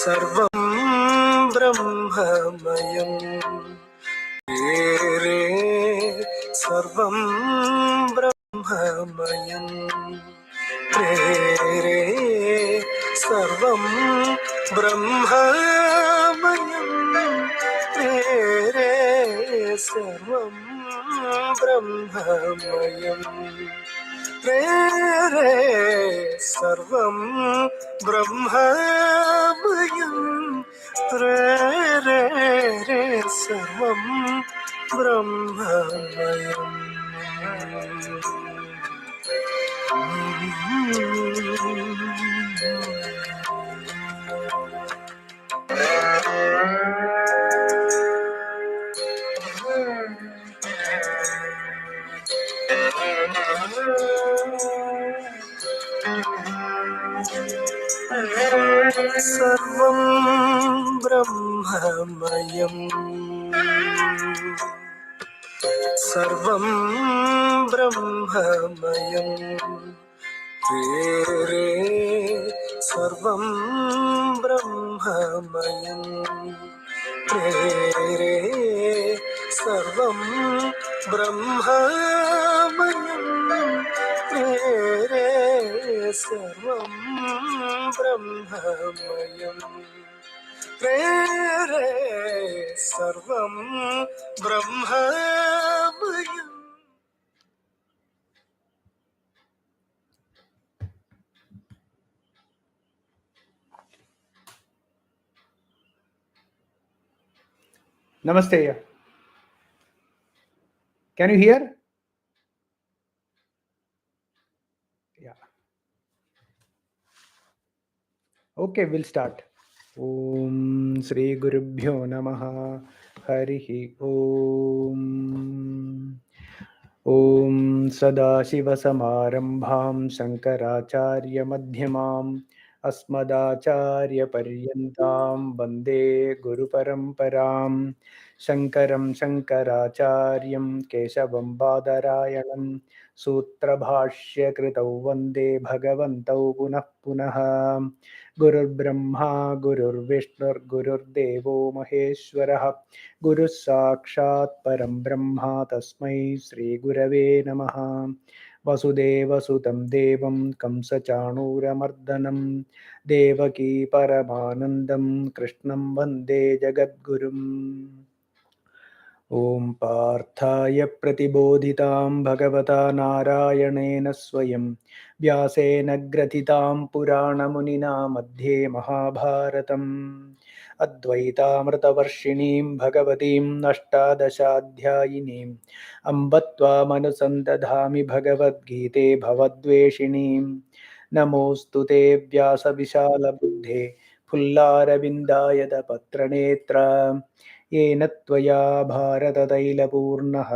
സർവം ബ്രഹ്മമയം रे സർവം ബ്രഹ്മമയം रे സർവം ബ്രഹ്മമയം रे സർവം ബ്രഹ്മമയം रे സർവം ബ്രഹ്മമയം रे സർവം ബ്രഹ്മമയം. സർവം ബ്രഹ്മമയം സർവം ബ്രഹ്മമയം रे സർവം ബ്രഹ്മമയം रे സർവം ബ്രഹ്മമയം रे സർവം ബ്രഹ്മമയം रे സർവം ബ്രഹ്മമയം. Namaste. Can you hear? Yeah. Okay, we'll start. Om Sri Gurubhyo Namaha. Harihi Om. Om Sadashivasamarambham Shankaracharya Madhyamam Asmadacharya Paryantam Vande Guru Paramparam Shankaram Shankaracharyam Keshavam Badarayanam Sutrabhashya Kritau Vande Bhagavantau Punah Punaha Gurur Brahma Gurur Vishnu Gurur Devo Maheshwaraha Guru Sakshat Param Brahma Tasmai Sri Gurave Namaha. Vasudeva Sutam Devam Kamsa Chanura Mardanam Devaki Paramanandam Krishnam Vande Jagadgurum. Om Parthaya Pratibodhitam Bhagavata Narayanena Swayam Vyasena Grathitam Purana Munina Madhye Mahabharatam Advaitamritavarshinim Bhagavatim Ashtadashadhyayinim Ambatva Manusandadhami Bhagavad Gite Bhavadveshinim Namostute Vyasa Vishala Buddhe Pullarabindayada Patranetra येन त्वया भारततैलपूर्णः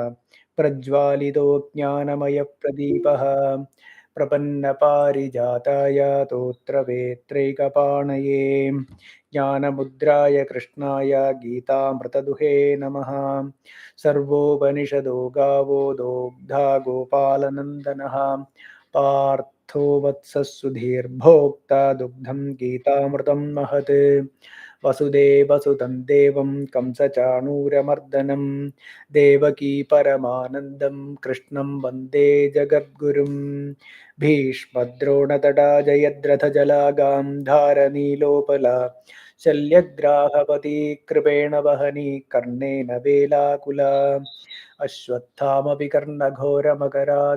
प्रज्वालितो ज्ञानमयप्रदीपः प्रपन्नपारिजाताय तोत्रवेत्रैकपाणये ज्ञानमुद्राय कृष्णाय गीतामृतदुहे नमः. सर्वोपनिषदो गावो दोग्धा गोपालनन्दनः पार्थो वत्सः सुधीर्भोक्ता दुग्धं गीतामृतं महत्. वसुदेवसुतं देवं कंसचाणूरमर्दनं देवकी परमानन्दं कृष्णं वन्दे जगद्गुरुं. भीष्मद्रोणतटा जयद्रथजला गान्धारनीलोपला शल्यग्राहपती कृपेण वहनी कर्णेन वेलाकुला. अश्वत्थामपि कर्णघोरमकरा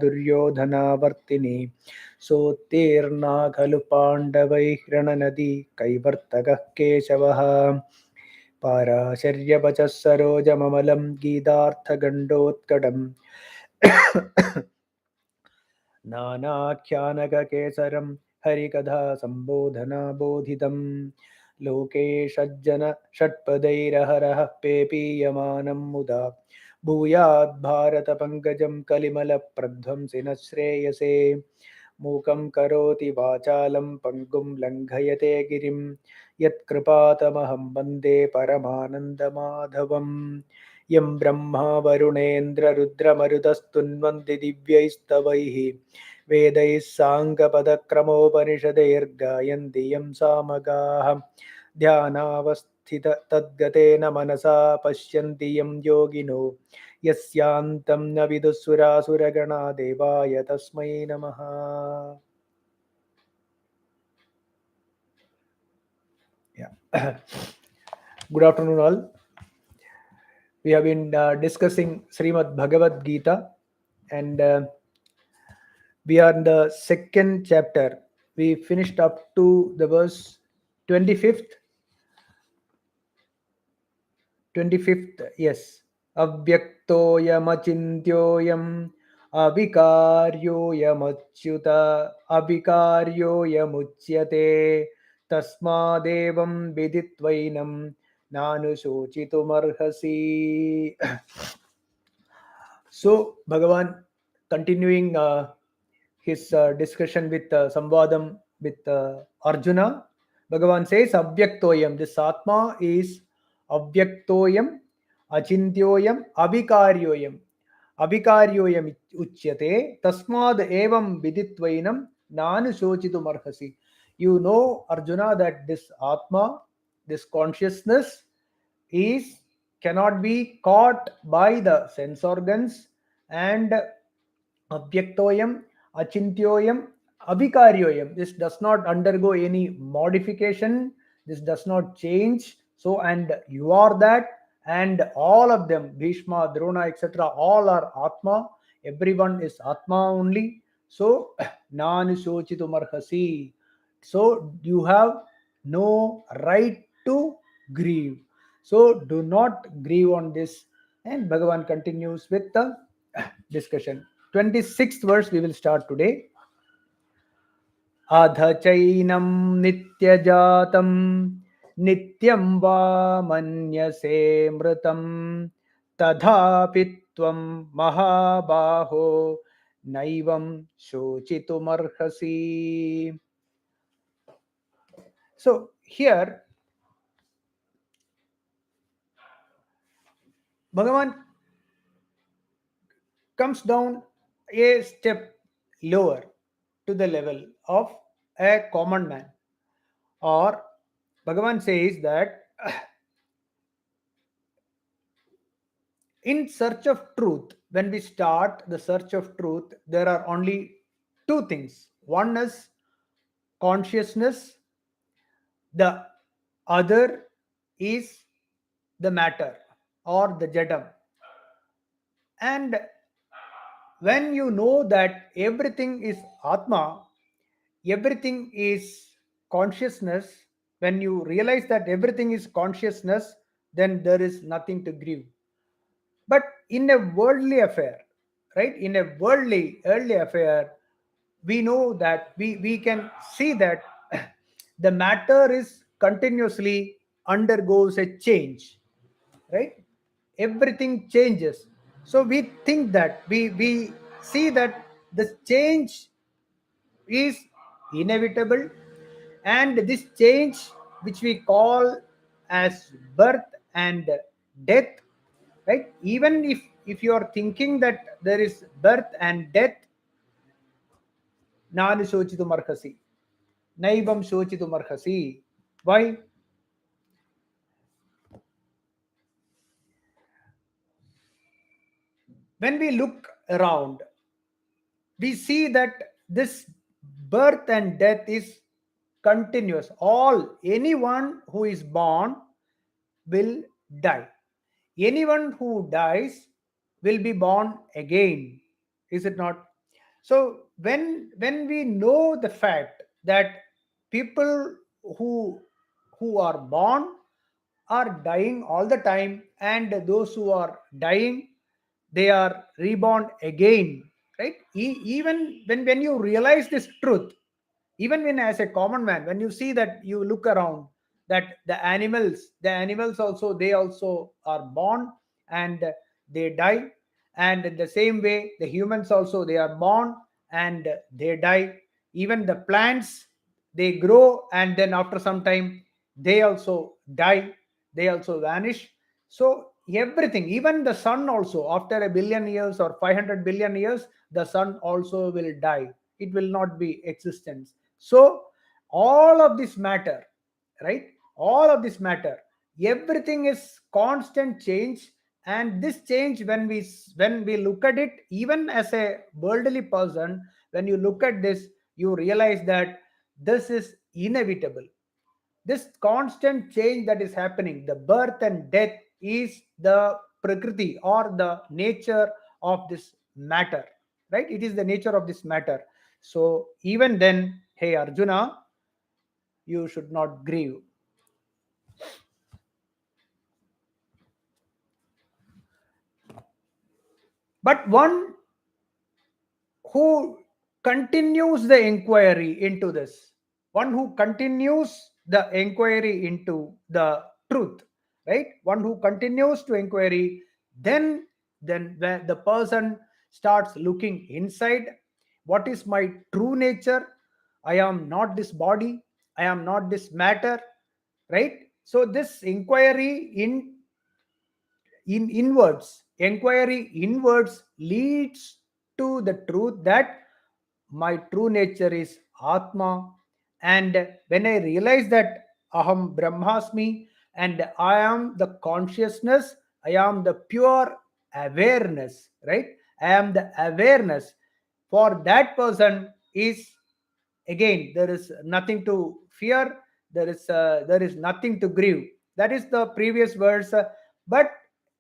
दुर्योधनावर्तिनी सोत्तीर्णा खलु पाण्डवैः रणनदी कैवर्तकः केशवः. पाराशर्यवचः सरोजममलं गीतार्थगण्डोत्कटम् नानाख्यानककेसरं हरिकथा सम्बोधना बोधितं. लोके षज्जन षट्पदैरहरः पेपीयमानं मुदा भूयाद् भारतपङ्कजं कलिमलप्रध्वंसिनः श्रेयसे. मूकं करोति वाचालं पङ्गुं लङ्घयते गिरिं यत्कृपातमहं वन्दे परमानन्दमाधवम्. यं ब्रह्मा वरुणेन्द्ररुद्रमरुतस्तुन्वन्ति दिव्यैस्तवैः वेदैः साङ्गपदक्रमोपनिषदैर्गायन्ति यं सामगाः ध्यानावस्थित तद्गतेन मनसा पश्यन्ति यं योगिनो यस्यान्तं न विदुःसुरासुरगणा देवाय तस्मै नमः. Yeah. Good afternoon, all. We have been discussing Srimad Bhagavad Gita, and we are in the second chapter. We finished up to the verse 25th. 25th, yes. Avyaktoyamachintyoyam avikaryoyamachyuta avikaryoyamuchyate tasmadevam viditvainam nanushocitumarhasi. So, Bhagavan, continuing his discussion with Samvadam with Arjuna, Bhagavan says, Avyaktoyam, this Atma is Avyaktoyam, Achintyoyam, Abhikaryoyam. Abhikaryoyam uchyate, Tasmad evam viditvainam, Nanu shochitum arhasi. You know, Arjuna, that this Atma, this consciousness, is cannot be caught by the sense organs, and avyaktoyam, achintyoyam, avikaryoyam. This does not undergo any modification. This does not change. So, and you are that, and all of them, Bhishma, Drona, etc., all are Atma. Everyone is Atma only. So, Nan Shochitumarhasi. So, you have no right to grieve. So, do not grieve on this. And Bhagavan continues with the discussion. 26th verse we will start today. Adha chainam nityajatam nityam va manyase mritam tadhapi tvam mahabaho naivam shochitumarhasi. So here Bhagavan comes down a step lower to the level of a common man. Or Bhagavan says that in search of truth, when we start the search of truth, there are only two things. One is consciousness, the other is the matter or the jadam. And when you know that everything is Atma, everything is consciousness, when you realize that everything is consciousness, then there is nothing to grieve. But in a worldly affair, right, in a worldly early affair, we know that we can see that the matter is continuously undergoes a change, right? Everything changes. So we think that we see that the change is inevitable, and this change, which we call as birth and death, right? Even if you are thinking that there is birth and death, nanu shochitum arhasi, naivam shochitum arhasi. Why? When we look around, we see that this birth and death is continuous. All anyone who is born will die. Anyone who dies will be born again, is it not? So when we know the fact that people who who are born are dying all the time, and those who are dying, they are reborn again, right? Even when you realize this truth, even when as a common man, when you see that, you look around, that the animals also, they also are born and they die, and in the same way the humans also, they are born and they die. Even the plants, they grow, and then after some time they also die, they also vanish. So everything, even the sun also, after a billion years or 500 billion years, the sun also will die. it will not be existence. So all of this matter, right, all of this matter, everything is constant change. And this change, when we look at it, even as a worldly person, when you look at this, you realize that this is inevitable. This constant change that is happening, the birth and death, is the prakriti or the nature of this matter, right? It is the nature of this matter. So even then, hey Arjuna, you should not grieve. But one who continues the inquiry into this, one who continues the inquiry into the truth, right, one who continues to inquiry, then when the person starts looking inside, what is my true nature? I am not this body, I am not this matter, right? So this inquiry in inwards, inquiry inwards leads to the truth that my true nature is Atma. And when I realize that Aham Brahmasmi, and I am the consciousness, I am the pure awareness, right? I am the awareness. For that person is, again, there is nothing to fear, there is nothing to grieve. That is the previous verse. But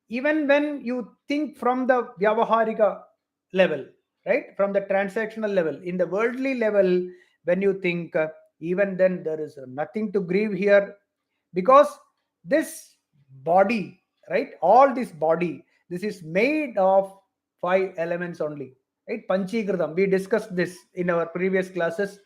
even when you think from the vyavaharika level, right, from the transactional level, in the worldly level, when you think, even then there is nothing to grieve here, because this body, right, all this body, this is made of five elements only, right? Panchikritam, we discussed this in our previous classes.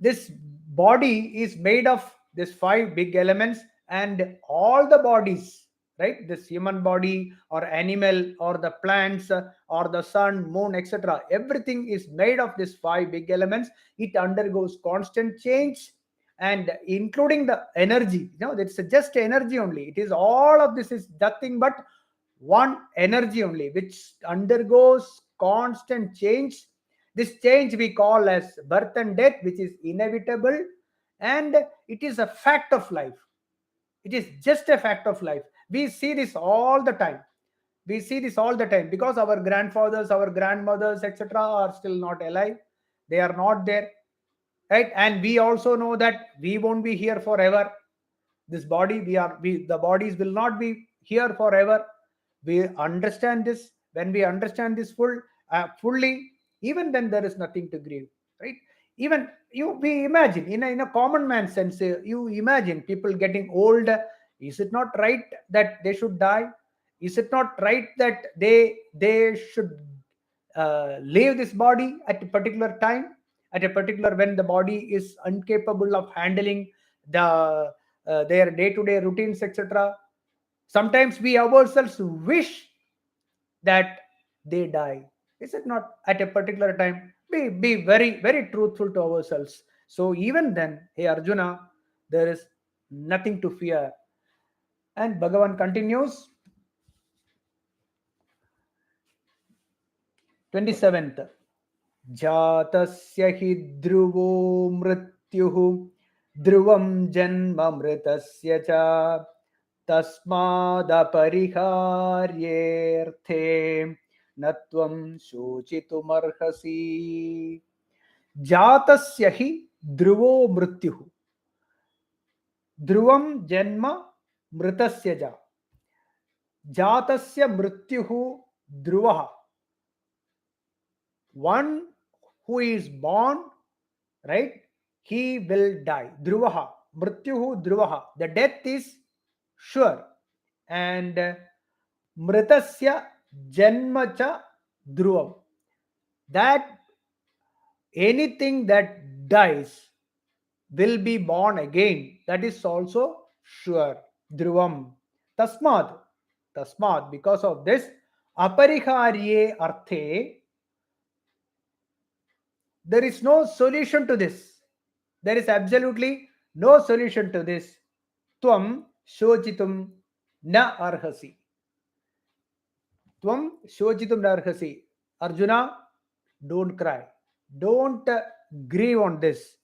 This body is made of this five big elements, and all the bodies, right, this human body or animal or the plants, or the sun, moon, etc., everything is made of these five big elements. It undergoes constant change, and including the energy, it's just energy only. It is all of this is nothing but one energy only, which undergoes constant change. This change we call as birth and death, which is inevitable, and it is a fact of life. It is just a fact of life. We see this all the time. We see this all the time because our grandfathers, our grandmothers, etc., are still not alive. They are not there, right? And we also know that we won't be here forever. This body, the bodies will not be here forever. We understand this. When we understand this fully, even then there is nothing to grieve, right? Even we imagine in a common man sense, you imagine people getting old. Is it not right that they should die? Is it not right that they should leave this body at a particular time, at a particular, when the body is incapable of handling their day-to-day routines, etc.? Sometimes we ourselves wish that they die. Is it not at a particular time? Be very, very truthful to ourselves. So even then, hey Arjuna, there is nothing to fear. And Bhagavan continues, 27th. जातस्य हि ध्रुवो मृत्युः ध्रुवं जन्म मृतस्य च तस्मादपरिहार्येऽर्थे न त्वं शोचितुमर्हसि. जातस्य हि ध्रुवो मृत्युः ध्रुवं जन्म मृतस्य च जातस्य मृत्युः ध्रुवः. One who is born, right, he will die. Dhruvaha, mrityuhu dhruvaha, the death is sure. And mritasya janma cha dhruvam, that anything that dies will be born again, that is also sure. Dhruvam. Tasmad, because of this, apariharye arthe, there is no solution to this. There is absolutely no solution to this. Tvam shochitum na arhasi. Tvam shochitum na arhasi. Arjuna, don't cry. Don't grieve on this.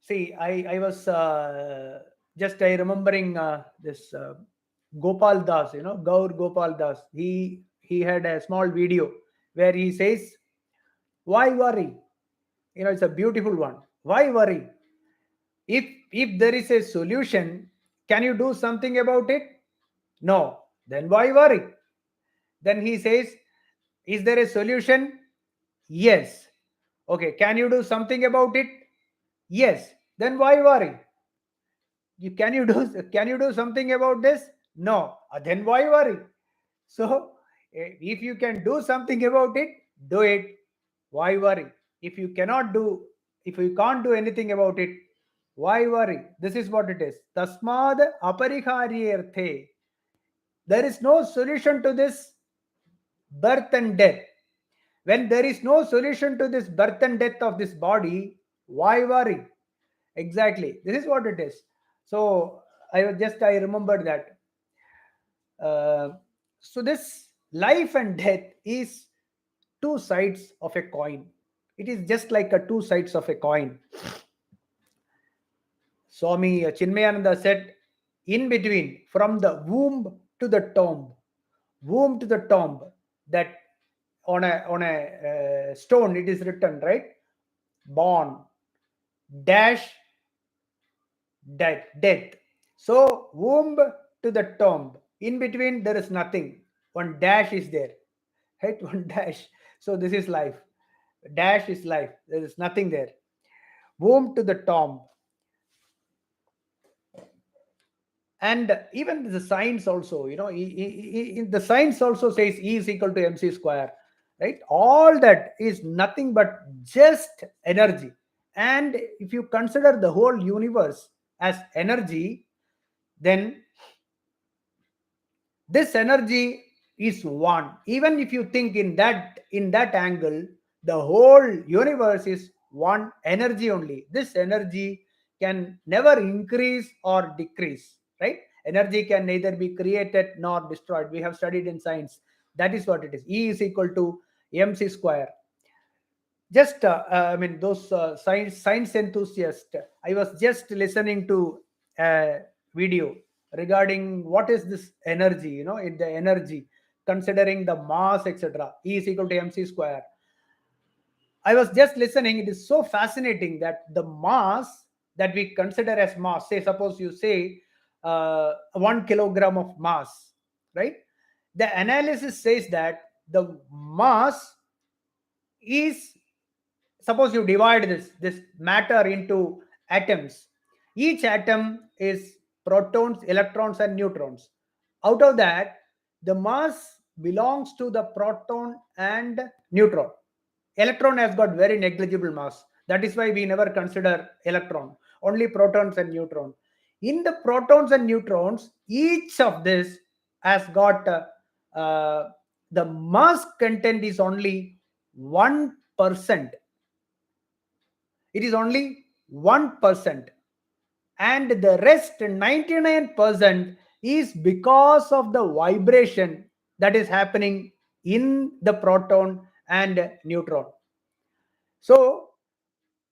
See, I was just I remembering this Gopal Das, Gaur Gopal Das. He had a small video where he says, "Why worry?" It's a beautiful one. Why worry? If there is a solution, can you do something about it? No. Then why worry? Then he says, "Is there a solution?" Yes. Okay. Can you do something about it? Yes. Then why worry? Can you do something about this? No. Then why worry? So if you can do something about it, do it. Why worry? If you cannot do, if you can't do anything about it, why worry? This is what it is. Tasmad apariharyarthe. There is no solution to this birth and death. When there is no solution to this birth and death of this body, why worry? Exactly. This is what it is. So I remembered that. Uh, so this life and death is two sides of a coin. It is just like a two sides of a coin. Swami Chinmayananda said, in between, from the womb to the tomb, that on a stone it is written, right? Born dash death. So womb to the tomb, in between there is nothing. One dash is there, right? One dash. So this is life. Dash is life. There is nothing there. Womb to the tomb. And even the science also, the science also says E is equal to mc square, right? All that is nothing but just energy. And if you consider the whole universe as energy, then this energy is one. Even if you think in that angle, the whole universe is one energy only. This energy can never increase or decrease, right? Energy can neither be created nor destroyed. We have studied in science. That is what it is. E is equal to mc square. Just I mean, those science enthusiasts, I was just listening to a video regarding what is this energy, in the energy, considering the mass, etc. E is equal to mc square. I was just listening. It is so fascinating that the mass that we consider as mass, say suppose you say 1 kilogram of mass, right? The analysis says that the mass is, suppose you divide this matter into atoms. Each atom is protons, electrons, and neutrons. Out of that, the mass belongs to the proton and neutron. Electron has got very negligible mass. That is why we never consider electron, only protons and neutrons. In the protons and neutrons, each of this has got uh, the mass content is only 1%. It is only 1%. And the rest 99% is because of the vibration that is happening in the proton and neutron. So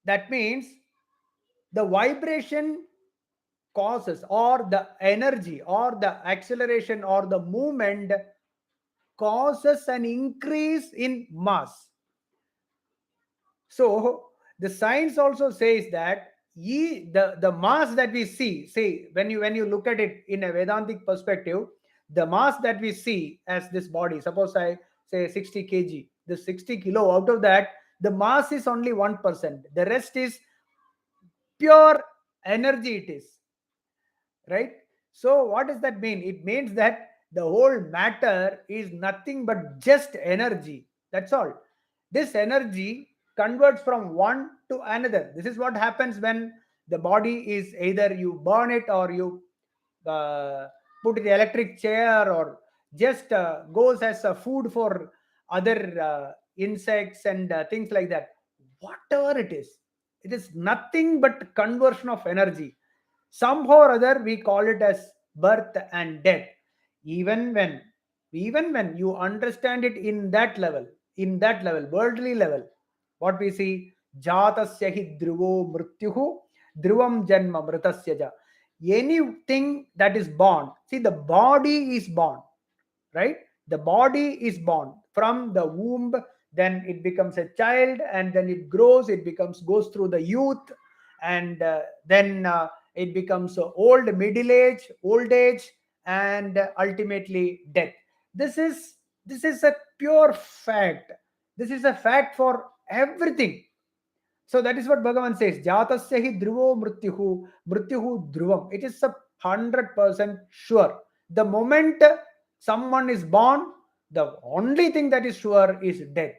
that means the vibration causes, or the energy or the acceleration or the movement causes an increase in mass. So the science also says that the mass that we see, say when you look at it in a Vedantic perspective, the mass that we see as this body, suppose I say 60 kg, the 60 kilo, out of that the mass is only 1%. The rest is pure energy, it is, right? So what does that mean? It means that the whole matter is nothing but just energy. That's all. This energy converts from one to another. This is what happens when the body is, either you burn it or you uh, put it in the electric chair, or just goes as a food for other insects and things like that. Whatever it is nothing but conversion of energy. Somehow or other we call it as birth and death. Even when Even when you understand it in that level, worldly level, what we see, jatasya hi dhruvo mrityuhu dhruvam janma mritasya ja. Anything that is born, see, the body is born, right? The body is born from the womb, then it becomes a child, and then it grows, it becomes, goes through the youth, and then it becomes old age, and ultimately death. This is this is a pure fact. This is a fact for everything. So that is what Bhagavan says. Jatasya hi dhruvo mrityuhu dhruvam. It is 100% sure. The moment someone is born, the only thing that is sure is death.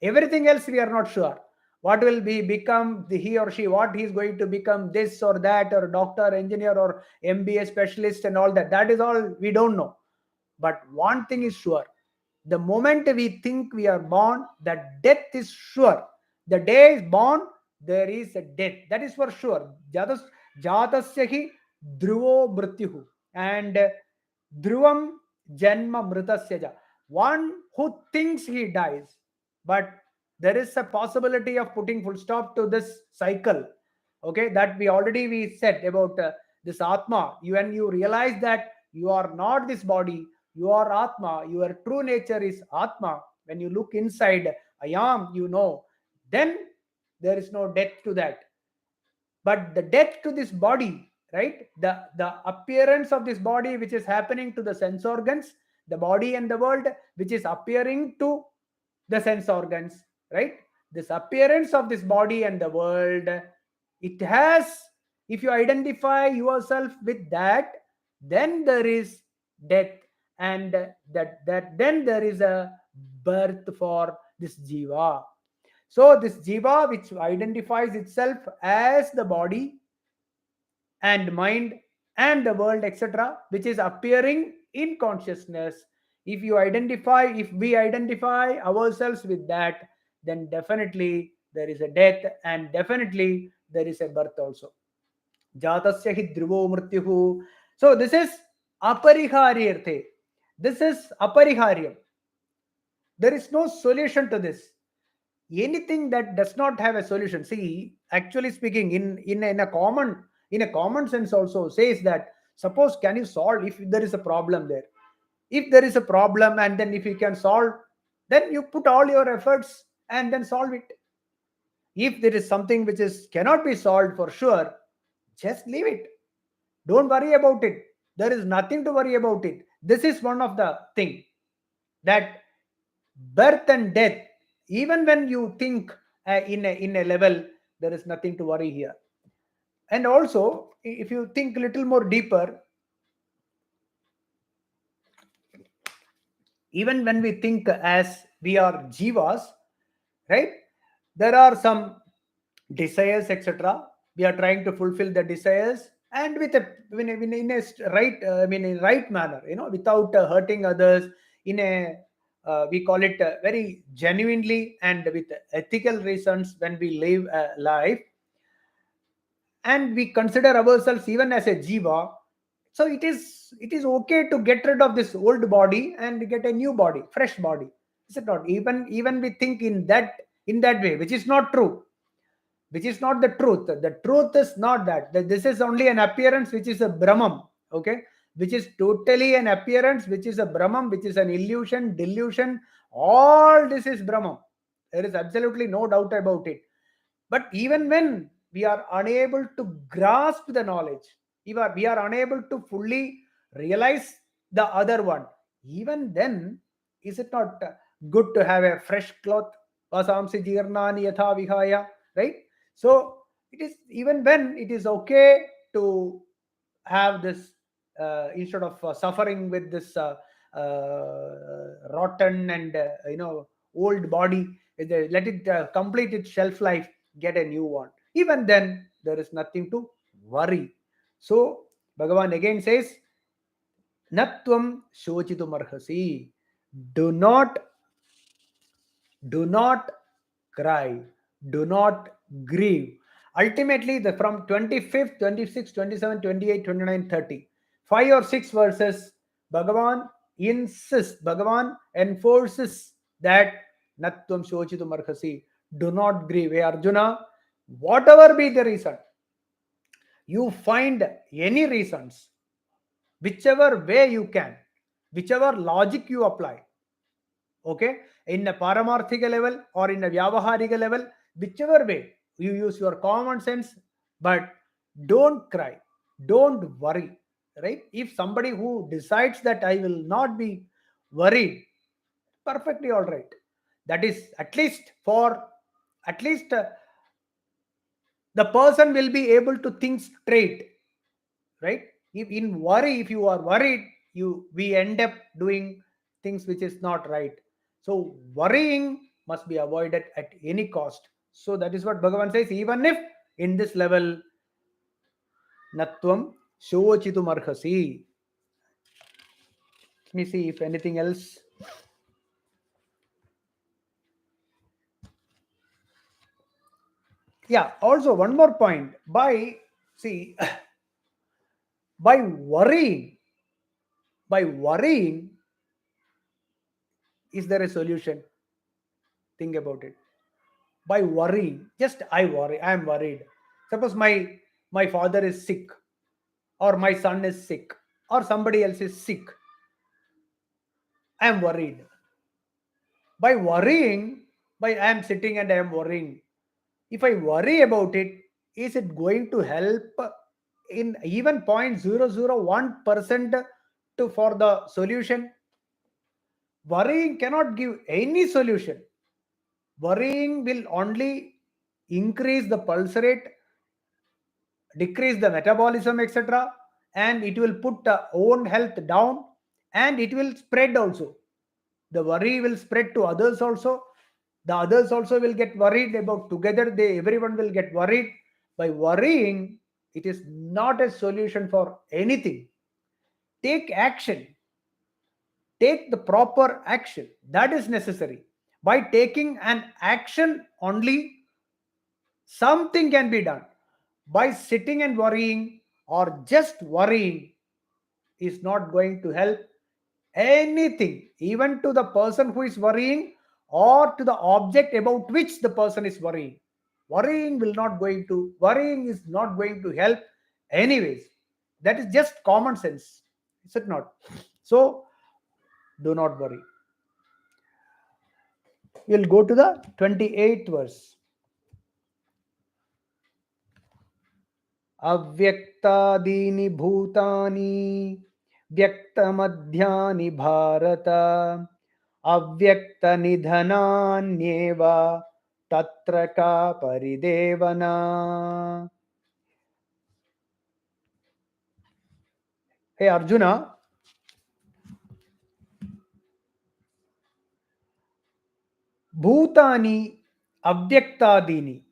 Everything else we are not sure. What will be become the he or she? What he is going to become? This or that, or doctor, engineer, or MBA specialist, and all that. That is all we don't know. But one thing is sure: the moment we think we are born, that death is sure. The day is born, there is a death. That is for sure. Jatasya hi dhruvo mrityuhu, and dhruvam janma mritasya ja. One who thinks he dies, but there is a possibility of putting full stop to this cycle. Okay, that we said about this atma. When you realize that you are not this body, you are atma, your true nature is atma. When you look inside, I am, then there is no death to that. But the death to this body, right, the appearance of this body, which is happening to the sense organs, the body and the world, which is appearing to the sense organs, right, this appearance of this body and the world, it has, if you identify yourself with that, then there is death, and that then there is a birth for this jiva. So this jiva, which identifies itself as the body and mind and the world, etc., which is appearing in consciousness, if we identify ourselves with that, then definitely there is a death, and definitely there is a birth also. Jatasya hi dhruvo mrityuhu. So this is apariharyarthe. This is apariharyam. There is no solution to this. Anything that does not have a solution, see, actually speaking, in a common sense also says that, suppose, can you solve, if there is a problem there, if there is a problem, and then if you can solve, then you put all your efforts and then solve it. If there is something which is cannot be solved for sure, just leave it. Don't worry about it. There is nothing to worry about it. This is one of the thing, that birth and death, even when you think in a level, there is nothing to worry here. And also, if you think a little more deeper, even when we think as we are jivas, right, there are some desires, etc. We are trying to fulfill the desires, and with a in a right, in right manner, without hurting others, in a we call it very genuinely and with ethical reasons. When we live a life and we consider ourselves even as a jiva, so it is okay to get rid of this old body and get a new body, fresh body. Is it not? Even we think in that way, which is not true, which is not the truth. The truth is not that this is only an appearance, which is a brahman. Okay, which is totally an appearance, which is a brahman, which is an illusion, delusion. All this is brahman. There is absolutely no doubt about it. But even when we are unable to grasp the knowledge, we are unable to fully realize the other one, even then, is it not good to have a fresh cloth? Vasamsi jirnani yatha vihaya, right? So it is, even when it is okay to have this, instead of suffering with this rotten and old body, let it complete its shelf life, get a new one. Even then, there is nothing to worry. So Bhagavan again says, Natvam shochitumarhasi. Do not do not cry, do not grieve. Ultimately, from 25th, 26th, 27th, 28th, 29th, 30, 5 or 6 verses, Bhagavan insists, Bhagavan enforces that Natvam Shochitum Arhasi. Do not grieve. Hey Arjuna, whatever be the reason, you find any reasons, whichever way you can, whichever logic you apply, okay, in a paramarthika level or in a vyavaharika level, whichever way you use your common sense, but don't cry, don't worry, right? If somebody who decides that I will not be worried, perfectly all right. That is at least for, at least the person will be able to think straight, right? If in worry, if you are worried, we end up doing things which is not right. So worrying must be avoided at any cost. So that is what Bhagavan says, even if in this level, Natvam Shochitum Arhasi. Let me see if anything else. Yeah, also one more point. By, see, by worrying, is there a solution? Think about it. By worrying, just I worry, I am worried. Suppose my father is sick, or my son is sick, or somebody else is sick. I am worried. By worrying, by I am sitting and I am worrying. If I worry about it, is it going to help in even 0.001% to for the solution? Worrying cannot give any solution. Worrying will only increase the pulse rate, decrease the metabolism, etc., and it will put the own health down, and it will spread also. The worry will spread to others also. The others also will get worried about, together they everyone will get worried. By worrying, it is not a solution for anything. Take action, take the proper action, that is necessary. By taking an action only, something can be done. By sitting and worrying or just worrying is not going to help anything, even to the person who is worrying or to the object about which the person is worrying. Worrying is not going to help anyways. That is just common sense, is it not? So do not worry. We'll go to the 28th verse. Avyaktaadini bhutani vyaktamadhyani bharata avyaktanidhananyeva tatra ka paridevana. Hey Arjuna, bhutani avyaktadini,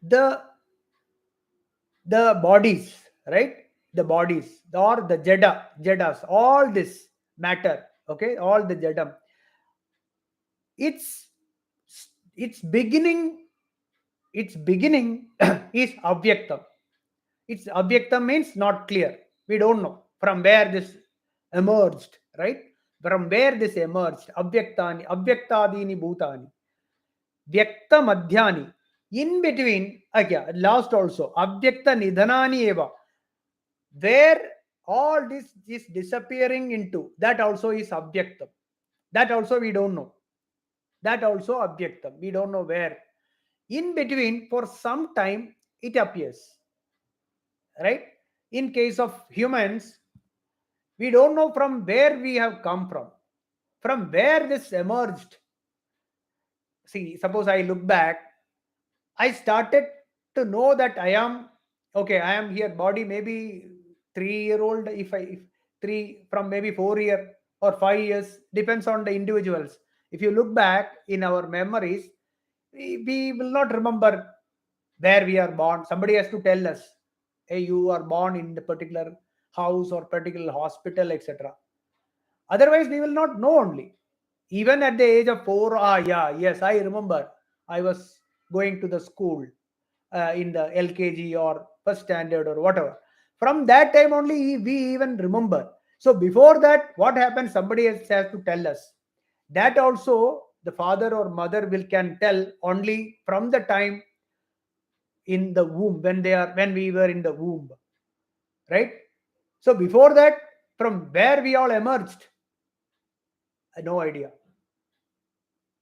the bodies, right? The bodies or the jadas, all this matter, okay, all the jadam, its its beginning its beginning is avyaktam. Its avyaktam means not clear. We don't know from where this emerged, right? From where this emerged. Avyaktadini bhutani. Vyakta madhyani. In between, last also, avyakta nidhanani eva. Where all this is disappearing into, that also is avyaktam. That also we don't know. That also avyaktam. We don't know where. In between, for some time, it appears. Right? In case of humans, we don't know from where we have come from where this emerged. See, suppose I look back, I started to know that I am okay. I am here. Body maybe 3 year old. If three from maybe 4 year or 5 years, depends on the individuals. If you look back in our memories, we will not remember where we are born. Somebody has to tell us, hey, you are born in the particular house or particular hospital, etc. Otherwise, we will not know only. Even at the age of 4, yes, I remember I was going to the school in the LKG or first standard or whatever. From that time only, we even remember. So before that, what happens? Somebody else has to tell us. That also the father or mother will can tell only from the time in the womb, when we were in the womb, right? So before that, from where we all emerged, no idea.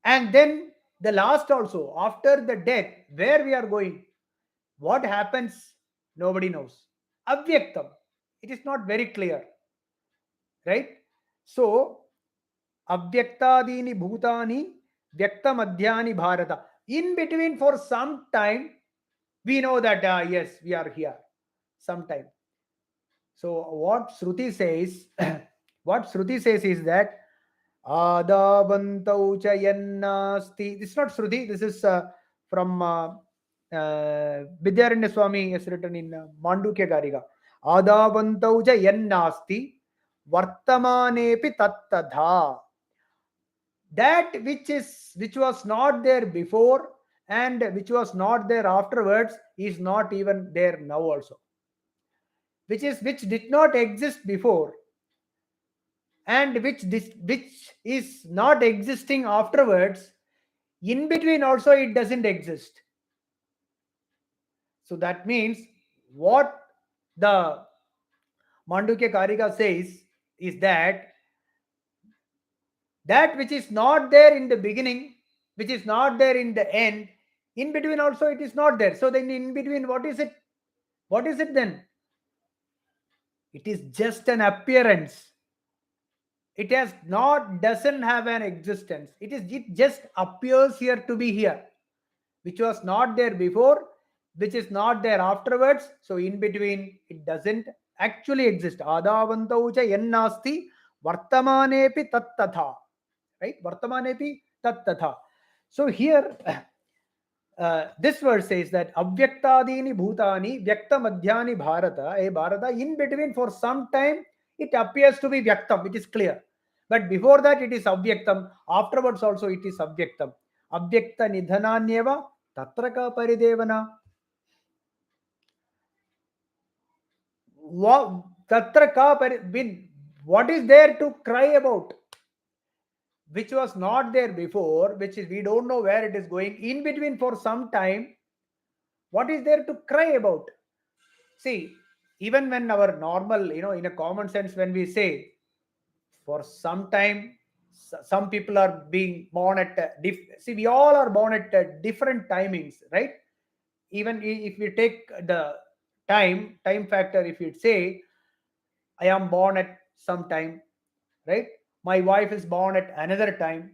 And then the last also, after the death, where we are going, what happens, nobody knows. Avyaktam, it is not very clear, right? So Avyaktadini Bhutani Vyakta Madhyani Bharata. In between, for some time, we know that yes, we are here. Sometime. So what Shruti says, what Shruti says is that Adavantau cha yannasti. This is not Shruti. This is from Vidyaranya Swami has written in Mandukya Gariga. Adavantau cha yannasti vartamanepi tattadha. That which was not there before and which was not there afterwards is not even there now also. Which did not exist before and which is not existing afterwards, in between also it doesn't exist. So that means what the Mandukya Karika says is that which is not there in the beginning, which is not there in the end, in between also it is not there. So then in between, what is it? What is it then? It is just an appearance. It has not doesn't have an existence. It just appears here to be here, which was not there before, which is not there afterwards. So in between, it doesn't actually exist. Adavantau cha yannasti vartamanepi tattatha. Right? Vartamanepi tattatha. So here, this verse says that Avyaktadini Bhutani Vyakta Madhyani Bharata, a Bharata, in between for some time it appears to be Vyaktam, it is clear. But before that it is Avyaktam, afterwards also it is Avyaktam. Avyakta Nidhananyeva Tatraka Paridevana. What is there to cry about? Which was not there before, which is we don't know where it is going. In between for some time, what is there to cry about? See, even when our normal, in a common sense, when we say for some time, some people are being born at, see, we all are born at different timings, right? Even if we take the time factor, if you say, I am born at some time, right? My wife is born at another time.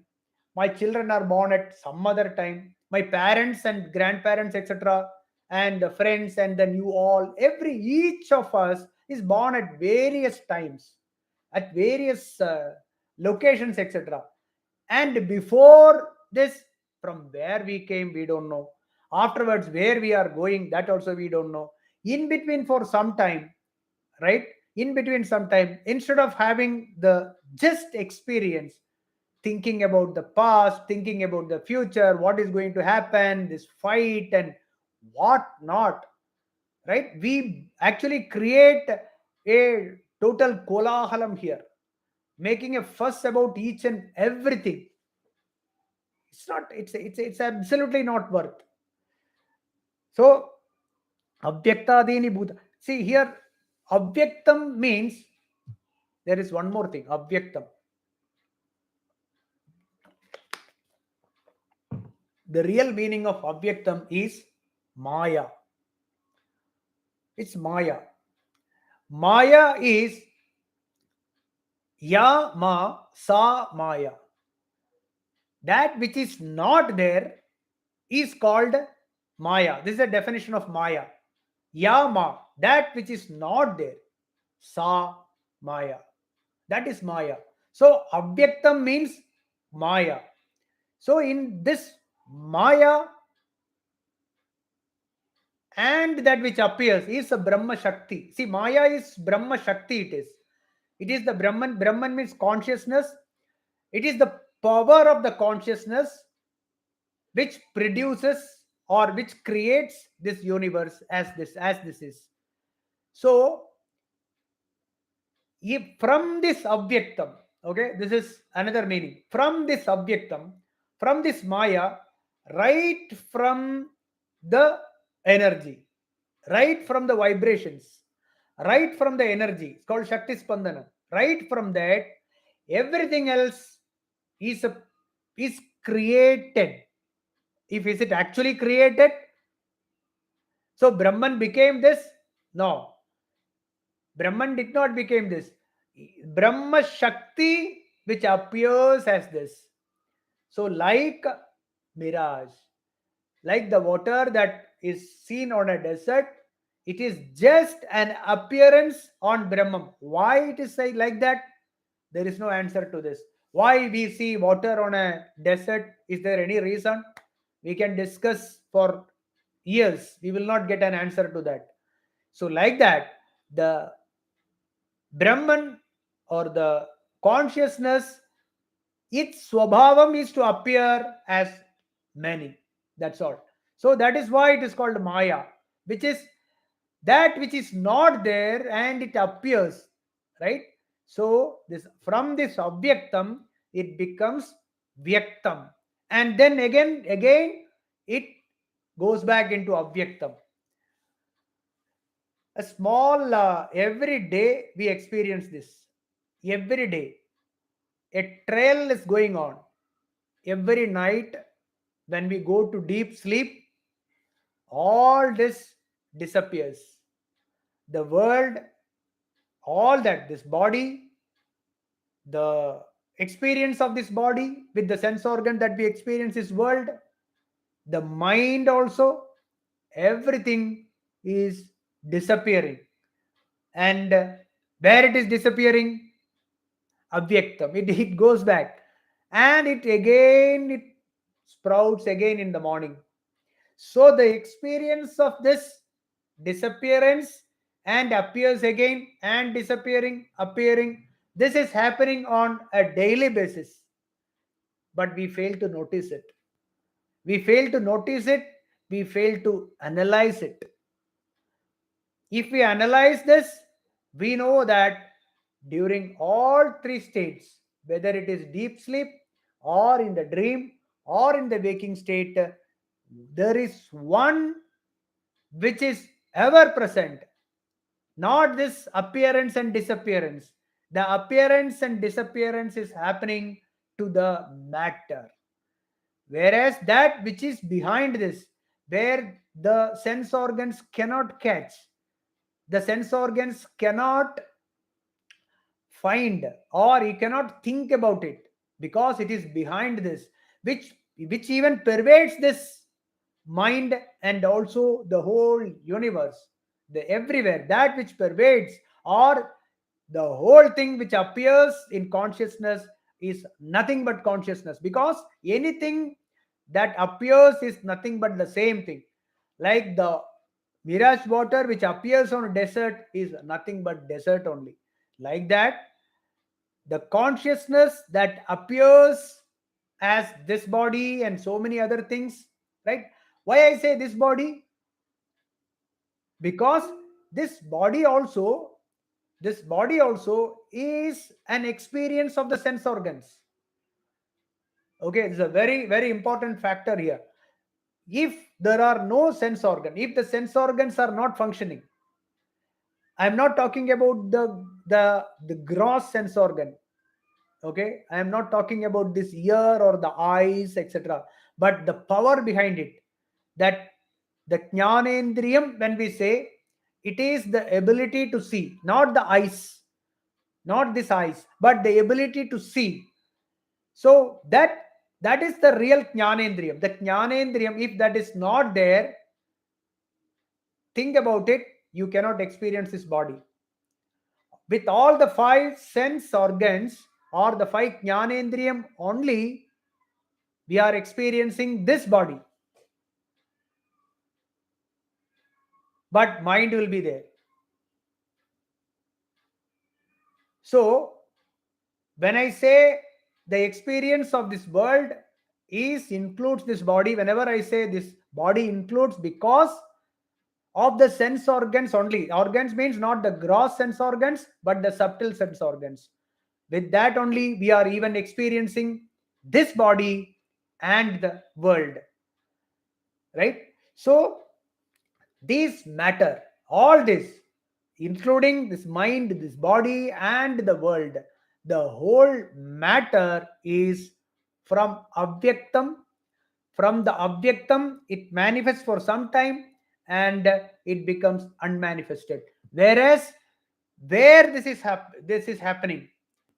My children are born at some other time. My parents and grandparents, etc., and the friends, and then you all, each of us is born at various times, at various locations, etc. And before this, from where we came, we don't know. Afterwards, where we are going, that also we don't know. In between, for some time, right? In between some time, instead of having the just experience, thinking about the past, thinking about the future, what is going to happen, this fight and what not, right? We actually create a total kolahalam here, making a fuss about each and everything. It's not, it's absolutely not worth. So Avyaktadini Bhuta. See here, Avyaktam means there is one more thing. Avyaktam. The real meaning of Avyaktam is Maya. It's Maya. Maya is Ya Ma Sa Maya. That which is not there is called Maya. This is the definition of Maya. Ya Ma, that which is not there. Sa Maya. That is Maya. So Avyaktam means Maya. So in this Maya and that which appears is a Brahma Shakti. See, Maya is Brahma Shakti, it is the Brahman means consciousness. It is the power of the consciousness which produces or which creates this universe as this is. So From this avyaktam, okay, this is another meaning. From this avyaktam, from this maya, right from the energy, right from the vibrations, right from the energy, it's called Shakti Spandana. Right from that, everything else is is created. If is it actually created? So Brahman became this? No, Brahman did not become this. Brahma Shakti, which appears as this. So, like mirage, like the water that is seen on a desert, it is just an appearance on Brahman. Why it is like that? There is no answer to this. Why we see water on a desert? Is there any reason? We can discuss for years. We will not get an answer to that. So, like that, the Brahman or the consciousness, its swabhavam is to appear as many. That's all. So that is why it is called Maya, which is that which is not there and it appears, right? So this from this objectum it becomes vyaktam, and then again it goes back into avyaktam. A small every day we experience this. Every day a trail is going on. Every night when we go to deep sleep, all this disappears. The world, all that, this body, the experience of this body with the sense organ that we experience this world, the mind also, everything is disappearing. And where it is disappearing? Avyaktam. It goes back. And it sprouts again in the morning. So the experience of this disappearance and appears again and disappearing, appearing, this is happening on a daily basis. But we fail to notice it. We fail to notice it. We fail to analyze it. If we analyze this, we know that during all three states, whether it is deep sleep or in the dream or in the waking state, there is one which is ever present, not this appearance and disappearance. The appearance and disappearance is happening to the matter, whereas that which is behind this, where the sense organs cannot catch, the sense organs cannot find, or you cannot think about it, because it is behind this, which even pervades this mind and also the whole universe, the everywhere, that which pervades, or the whole thing which appears in consciousness is nothing but consciousness, because anything that appears is nothing but the same thing. Like the mirage water which appears on a desert is nothing but desert only. Like that, the consciousness that appears as this body and so many other things, right? Why I say this body? Because this body also this body also is an experience of the sense organs. Okay, it's a very important factor here. If there are no sense organ, if the sense organs are not functioning, I'm not talking about the gross sense organ. Okay, I am not talking about this ear or the eyes, etc., but the power behind it, that the jnanendriyam, when we say, it is the ability to see, not the eyes, not this eyes, but the ability to see. So that is the real jnanendriyam. The jnanendriyam, if that is not there, think about it, you cannot experience this body. With all the five sense organs or the five jnanendriyam only, we are experiencing this body. But mind will be there. So, when I say the experience of this world includes this body, whenever I say this body includes, because of the sense organs only. Organs means not the gross sense organs, but the subtle sense organs. With that only, we are even experiencing this body and the world, right? So, these matter, all this, including this mind, this body, and the world, the whole matter is from Avyaktam. From the Avyaktam, it manifests for some time and it becomes unmanifested. Whereas, where this is happening,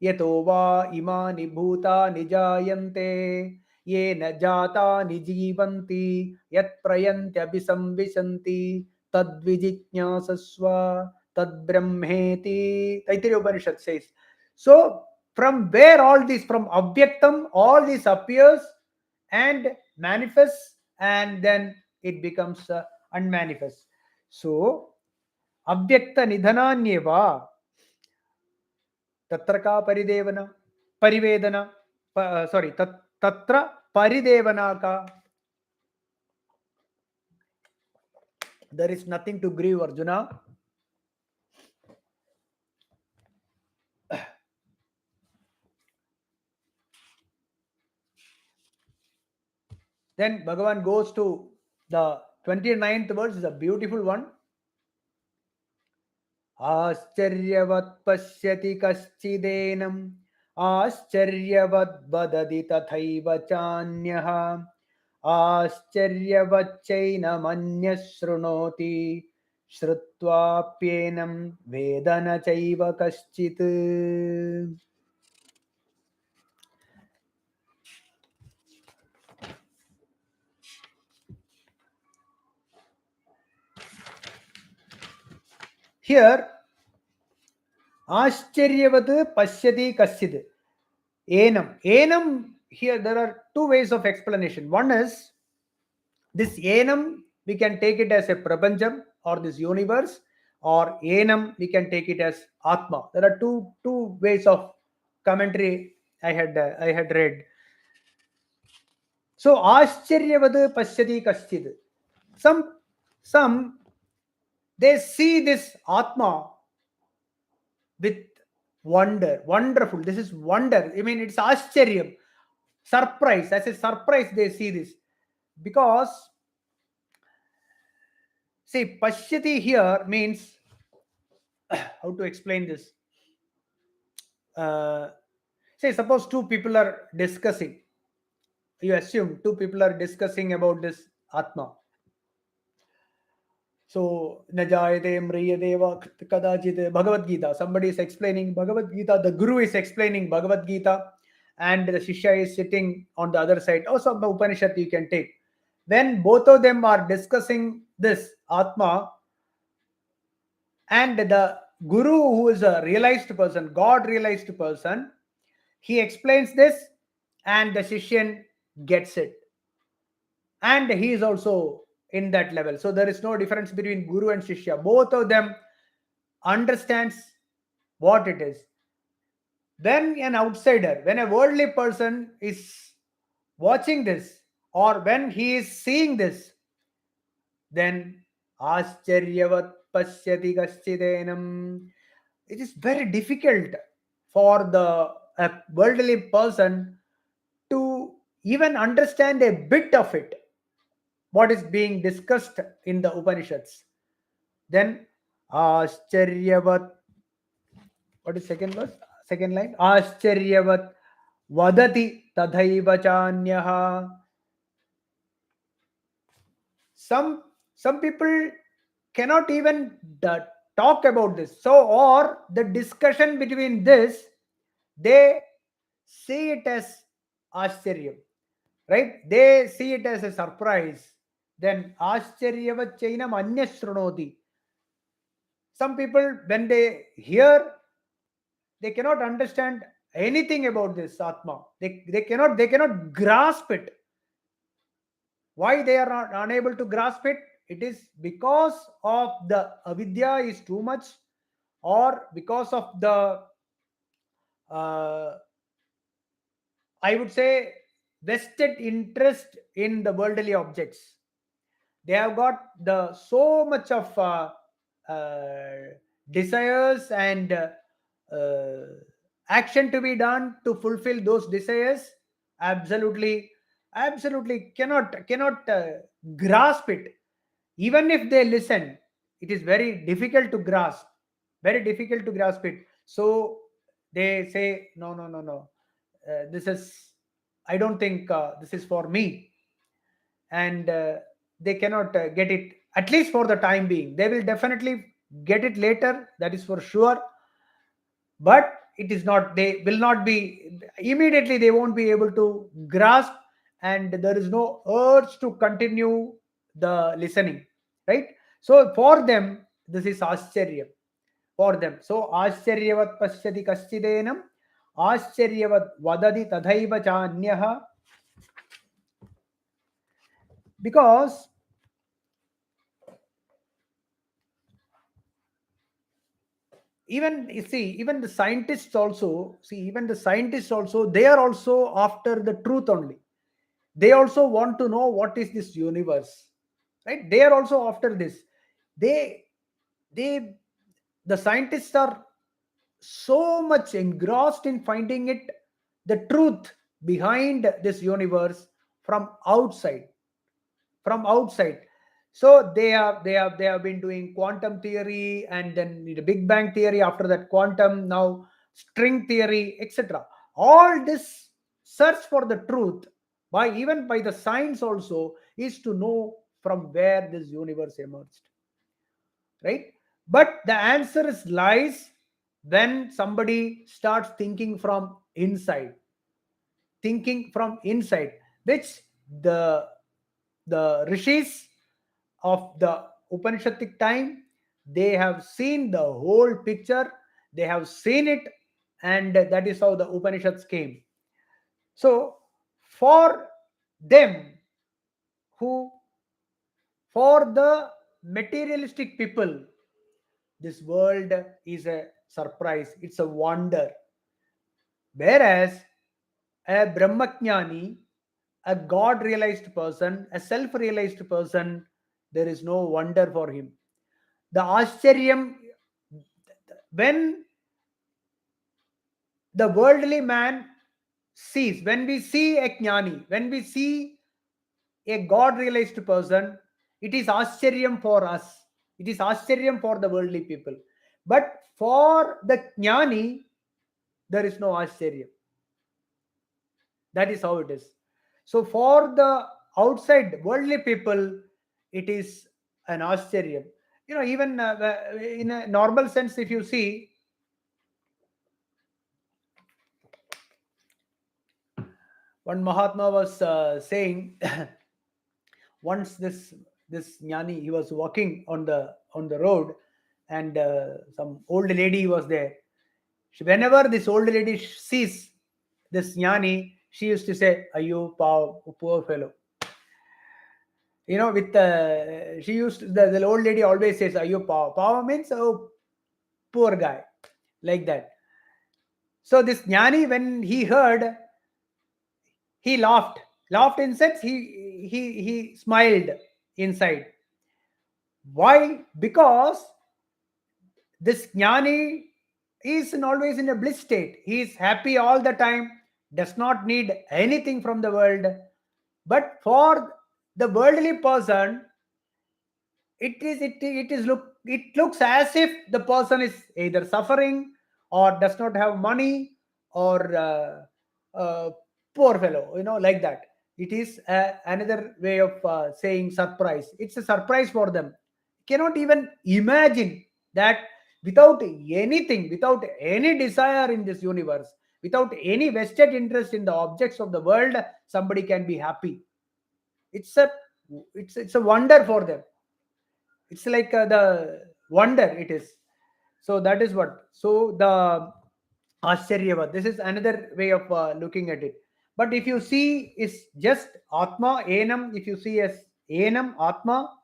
yato va imani bhuta nijayante ye na jata nijivanti yat prayantya bisamvisanti tad vijijnasasva tad brahmeti. Taittiriya Upanishad says. So, from where all this, from Avyaktam, all this appears and manifests, and then it becomes unmanifest. So, Avyakta nidhananyeva तत्र का परिदेवना परिवेदना sorry तत्र परिदेवना का. There is nothing to grieve, Arjuna. Then Bhagavan goes to the 29th verse, is a beautiful one. आश्चर्यवत् पश्यति कश्चिदेनम् आश्चर्यवत् वदति तथैव चान्यः आश्चर्यवच्चैनमन्यः शृणोति श्रुत्वाप्येनं वेद न चैव कश्चित्. Here, Ashcharyavat Pashyati Kasyid. Enam. Enam, here there are two ways of explanation. One is this Enam, we can take it as a Prapancham or this universe, or Enam, we can take it as Atma. There are two ways of commentary I had read. So Ashcharyavat Pashyati Kasyid. Some they see this Atma with wonder, wonderful. This is wonder. I mean, it's Ashcharyam, surprise. As a surprise, they see this because see, Pashyati here means how to explain this. Say, suppose two people are discussing. You assume two people are discussing about this Atma. So, Najayate Mriyadeva Kadachit Bhagavad Gita. Somebody is explaining Bhagavad Gita. The Guru is explaining Bhagavad Gita, and the Shishya is sitting on the other side. Also, the Upanishad you can take. When both of them are discussing this Atma, and the Guru, who is a realized person, God realized person, he explains this, and the Shishyan gets it. And he is also in that level. So there is no difference between Guru and Shishya. Both of them understands what it is. When an outsider, when a worldly person is watching this, or when he is seeing this, then Ascharyavat Pasyati Kaschidenam. It is very difficult for a worldly person to even understand a bit of it, what is being discussed in the Upanishads. Then Ascharyavat, what is second verse? Second line. Ascharyavat vadati tadhaiva chanyaha. Some people cannot even talk about this. So, or the discussion between this, they see it as Ascharya, right? They see it as a surprise. Then Ascharyavat chainam anyashrunoti. Some people, when they hear, they cannot understand anything about this Atma. They cannot grasp it. Why they are not unable to grasp it? It is because of the avidya is too much, or because of the I would say vested interest in the worldly objects. They have got the so much of uh, desires and action to be done to fulfill those desires. Absolutely, absolutely cannot grasp it. Even if they listen, it is very difficult to grasp, very difficult to grasp it. So they say, no, no, no, no, this is, I don't think this is for me. And they cannot get it, at least for the time being. They will definitely get it later, that is for sure. But it is not, they will not be immediately, they won't be able to grasp, and there is no urge to continue the listening, right? So for them, this is ascharya for them. So ascharyavat pashyati kaschidenam, ascharyavat vadadi tadhaiva cha anyah. Because even you see, even the scientists also, see, even the scientists also, they are also after the truth only. They also want to know what is this universe, right? They are also after this. They they the scientists are so much engrossed in finding it, the truth behind this universe from outside, from outside. So they have been doing quantum theory, and then the big bang theory, after that quantum, now string theory, etc. All this search for the truth, by even by the science also, is to know from where this universe emerged, right? But the answer is lies when somebody starts thinking from inside, thinking from inside, which the the rishis of the Upanishadic time, they have seen the whole picture, they have seen it, and that is how the Upanishads came. So, for them, who, for the materialistic people, this world is a surprise, it's a wonder. Whereas a Brahmajnani, a God realized person, a self realized person, there is no wonder for him. The Ascharyam, when the worldly man sees, when we see a Jnani, when we see a God realized person, it is Ascharyam for us. It is Ascharyam for the worldly people. But for the Jnani, there is no Ascharyam. That is how it is. So for the outside worldly people, it is an Ascharyam. Even in a normal sense, if you see, one Mahatma was saying, once this jnani, he was walking on the road, and some old lady was there. Whenever this old lady sees this jnani, she used to say, "Ayo, poor fellow." With she used the old lady always says, "Ayo, power means, oh, poor guy," like that. So this jnani, when he heard, he laughed in sense, he smiled inside. Why? Because this jnani is always in a bliss state. He is happy all the time, does not need anything from the world. But for the worldly person, it looks as if the person is either suffering, or does not have money, or poor fellow, like that. It is another way of saying surprise. It's a surprise for them. Cannot even imagine that without anything, without any desire in this universe, without any vested interest in the objects of the world, somebody can be happy. It's a it's it's a wonder for them. It's like the wonder it is. So that is what. So the Ascharyavad, this is another way of looking at it. But if you see is just Atma, Enam, if you see as Enam, Atma,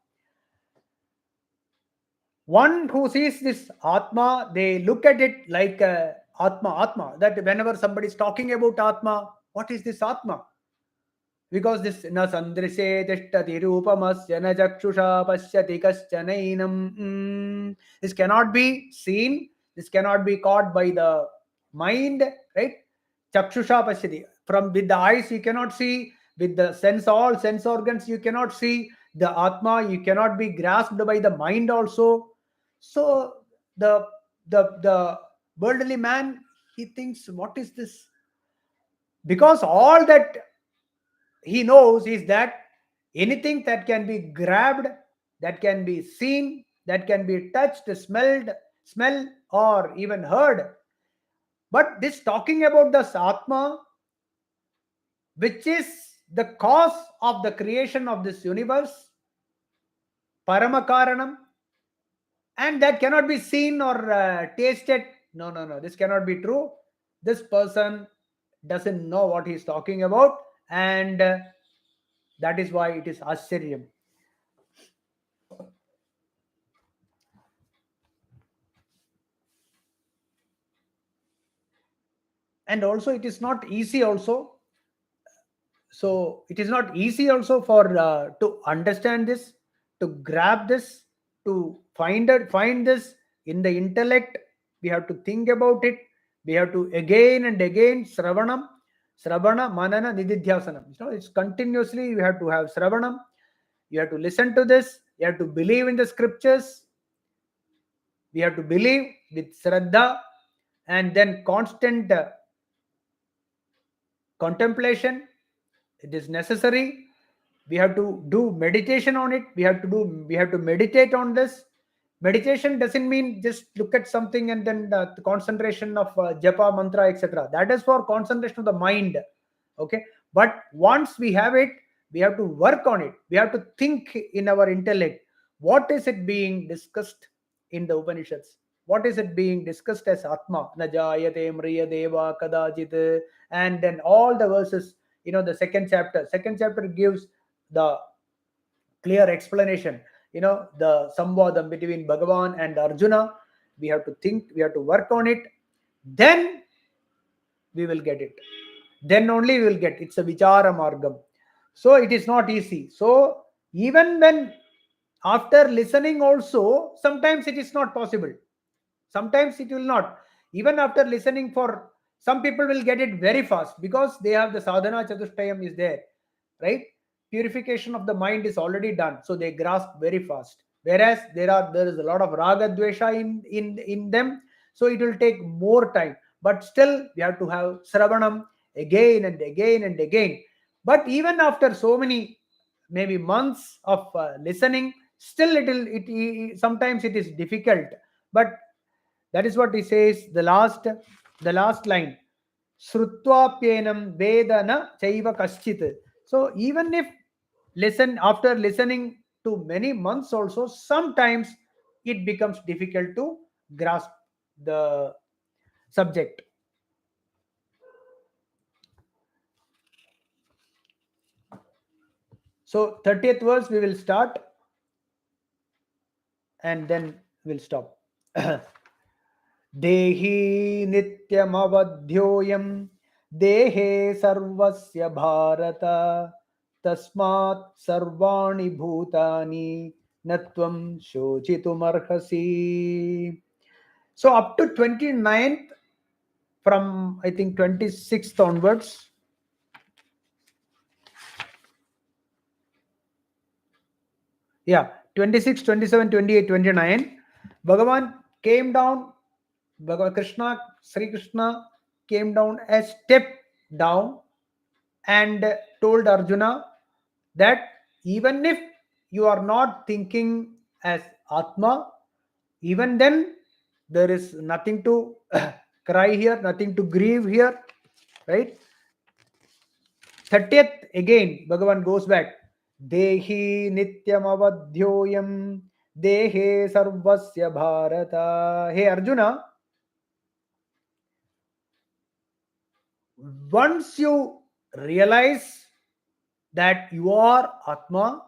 one who sees this Atma, they look at it like Atma, Atma. That whenever somebody is talking about Atma, what is this Atma? because this na sandrise tishtati rupamasya na chakshusha pasyati kaschanainam. This cannot be seen, this cannot be caught by the mind, right? Chakshusha pasyati, from with the eyes you cannot see, with the sense, all sense organs you cannot see, the atma you cannot be grasped by the mind also. So the the worldly man, he thinks, what is this? Because all that he knows is that anything that can be grabbed, that can be seen, that can be touched, smell, or even heard. But this talking about the Atma, which is the cause of the creation of this universe, Paramakaranam, and that cannot be seen or tasted. No, no, no, this cannot be true. This person doesn't know what he's talking about, and that is why it is Asyaryam. And also it is not easy also, so it is not easy also for to understand this, to grab this, to find this in the intellect. We have to think about it, we have to again and again Sravana Manana Nididhyasanam. It's continuously, you have to have Sravanam, you have to listen to this, you have to believe in the scriptures, we have to believe with Shraddha, and then constant contemplation. It is necessary. We have to do meditation on it, we have to meditate on this. Meditation doesn't mean just look at something and then the concentration of japa mantra, etc. That is for concentration of the mind. Okay, but once we have it, we have to work on it, we have to think in our intellect, what is it being discussed in the Upanishads, what is it being discussed as Atma, najayate mriya deva kadajit, and then all the verses. The second chapter gives the clear explanation, the samvadam between Bhagavan and Arjuna. We have to think, we have to work on it, then we will get it, then only we will get. It's a vichara margam, so it is not easy. So even when after listening also, sometimes it is not possible, sometimes it will not. Even after listening, for some people will get it very fast because they have the sadhana chatushtayam is there, right? Purification of the mind is already done, so they grasp very fast. Whereas there is a lot of raga dvesha in them, so it will take more time. But still we have to have sravanam again and again and again. But even after so many, maybe months of listening, still sometimes it is difficult. But that is what he says, the last line. Srutvapyenam vedana chaiva kaschit. So even if after listening to many months also, sometimes it becomes difficult to grasp the subject. So 30th verse we will start and then we'll stop. देही नित्यमवध्योऽयं देहे सर्वस्य भारत तस्मात् सर्वाणि भूतानि न त्वं शोचितुमर्हसि. So up to 29th, from I think 26th onwards, yeah, 26, 27, 28, 29, Bhagavan came down, Bhagavan Krishna, Sri Krishna came down a step down and told Arjuna that even if you are not thinking as Atma, even then there is nothing to cry here, nothing to grieve here, right? 30th again, Bhagavan goes back. Dehi nityam avadhyoyam dehe sarvasya bharata. Hey Arjuna, once you realize that you are Atma,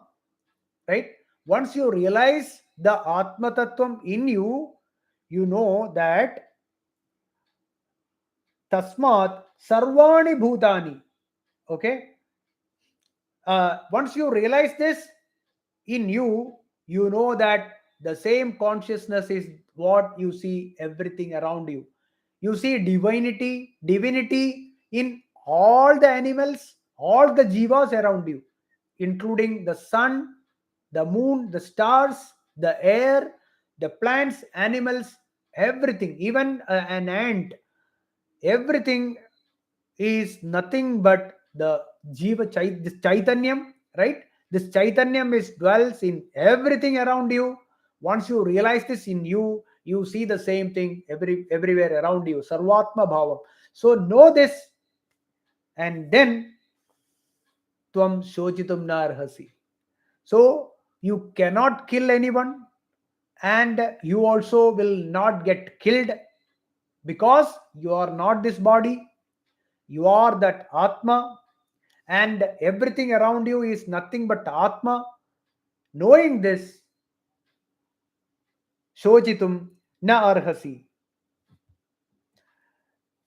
right? Once you realize the Atma Tattvam in you, you know that Tasmat Sarvani Bhutani. Okay? Once you realize this in you, you know that the same consciousness is what you see everything around you. You see divinity in all the animals, all the jivas around you, including the sun, the moon, the stars, the air, the plants, animals, everything, even an ant, everything is nothing but the this chaitanyam, right? This chaitanyam is dwells in everything around you. Once you realize this in you, you see the same thing everywhere around you. Sarvatma bhavam. So know this, and then tvam shochitum narhasi. So you cannot kill anyone, and you also will not get killed, because you are not this body, you are that atma, and everything around you is nothing but atma. Knowing this, shochitum na arhasi,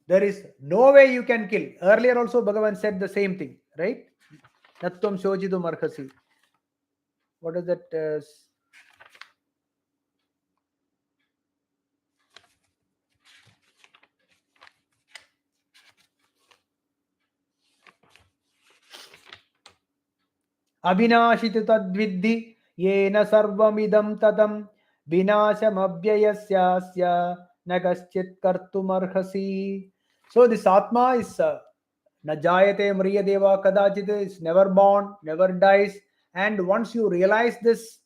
there is no way you can kill. Earlier also Bhagavan said the same thing, right? Natvam shochitum arhasi. What is that? Abhinashitu tadvidhi yena sarvamidam tatam vinashamabhyayasyasya nagaschit kartumarhasi. So this atma is najayate mriyadeva kadachit, is never born, never dies. And once you realize this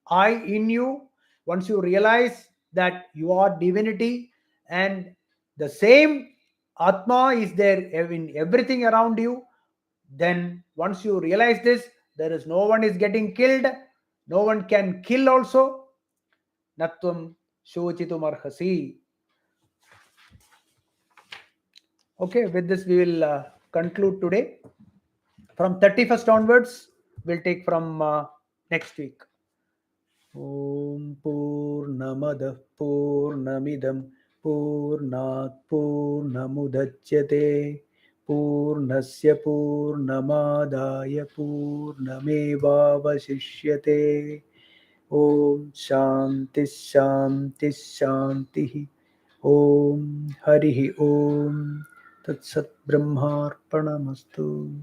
I in you, once you realize that you are divinity, and the same atma is there in everything around you, then once you realize this, there is no one is getting killed, no one can kill also. Natvam shochitum arhasi. Okay, with this we will conclude today. From 31st onwards, we'll take from next week. Om Purnamadah Purnamidam Purnat Purnamudachyate Purnasya Purnamadaya Purnamevavashishyate. Om Shanti Shanti Shanti. Om Harihi Om Tat Sat Brahmarpanamastu.